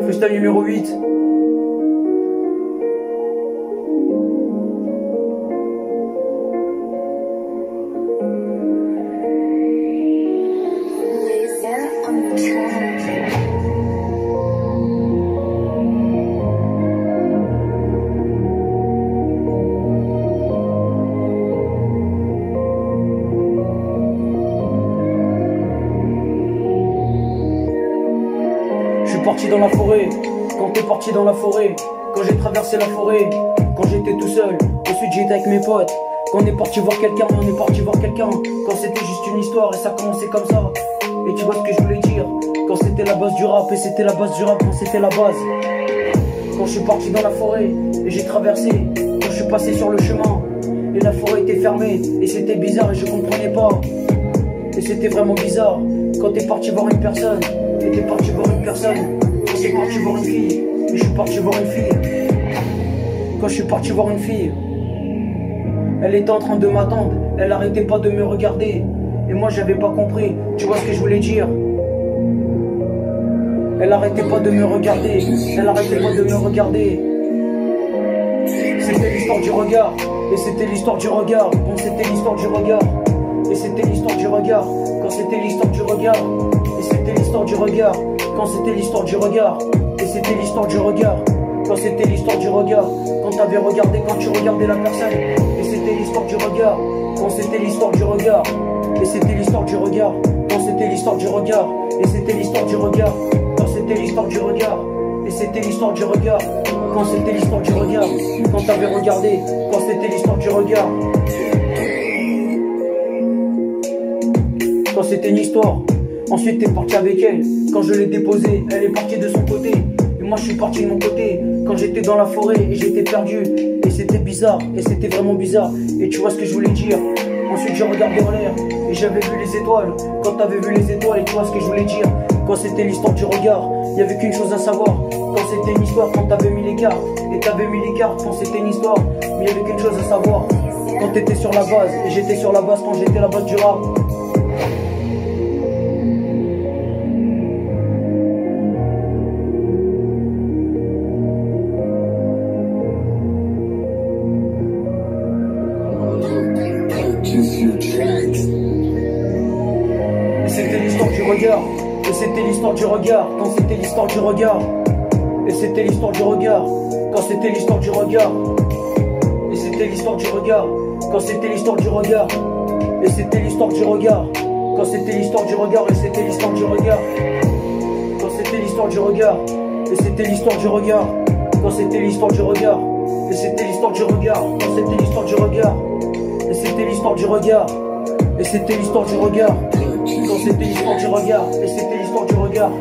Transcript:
Freestyle numéro 8. Je suis parti dans la forêt, quand t'es parti dans la forêt, quand j'ai traversé la forêt, quand j'étais tout seul, ensuite j'étais avec mes potes, quand on est parti voir quelqu'un, quand c'était juste une histoire et ça commençait comme ça. Et tu vois ce que je voulais dire, quand c'était la base du rap, et c'était la base du rap, quand c'était la base. Quand je suis parti dans la forêt, et j'ai traversé, quand je suis passé sur le chemin, et la forêt était fermée, et c'était bizarre et je comprenais pas. Et c'était vraiment bizarre, quand t'es parti voir une personne, et t'es parti voir une personne, quand t'es parti voir une fille, et je suis parti voir une fille. Quand je suis parti voir une fille, elle était en train de m'attendre, elle arrêtait pas de me regarder, et moi j'avais pas compris, tu vois ce que je voulais dire. Elle arrêtait pas de me regarder, elle arrêtait pas de me regarder. C'était l'histoire du regard, et c'était l'histoire du regard, bon c'était l'histoire du regard, et c'était l'histoire du regard, quand c'était l'histoire du regard, et c'était l'histoire du regard, quand c'était l'histoire du regard, et c'était l'histoire du regard, quand c'était l'histoire du regard, quand t'avais regardé, quand tu regardais la personne, et c'était l'histoire du regard, quand c'était l'histoire du regard, et c'était l'histoire du regard, quand c'était l'histoire du regard, et c'était l'histoire du regard, quand c'était l'histoire du regard, et c'était l'histoire du regard, quand c'était l'histoire du regard, quand t'avais regardé, quand c'était l'histoire du regard, quand c'était une histoire. Ensuite t'es parti avec elle, quand je l'ai déposée, elle est partie de son côté, et moi je suis parti de mon côté, quand j'étais dans la forêt et j'étais perdu, et c'était bizarre, et c'était vraiment bizarre, et tu vois ce que je voulais dire. Ensuite j'ai regardé en l'air, et j'avais vu les étoiles, quand t'avais vu les étoiles, et tu vois ce que je voulais dire. Quand c'était l'histoire du regard, il y avait qu'une chose à savoir, quand c'était une histoire, quand t'avais mis les cartes, et t'avais mis les cartes quand c'était une histoire, mais il y avait qu'une chose à savoir, quand t'étais sur la base, et j'étais sur la base quand j'étais la base du rap. Et c'était l'histoire du regard, et c'était l'histoire du regard, quand c'était l'histoire du regard, et c'était l'histoire du regard, quand c'était l'histoire du regard, et c'était l'histoire du regard, quand c'était l'histoire du regard, et c'était l'histoire du regard, quand c'était l'histoire du regard, et c'était l'histoire du regard, quand c'était l'histoire du regard, et c'était l'histoire du regard, quand c'était l'histoire du regard, et c'était l'histoire du regard, quand c'était l'histoire du regard, et c'était l'histoire du regard, et c'était l'histoire du regard, quand c'était l'histoire du regard, et c'était l'histoire du regard.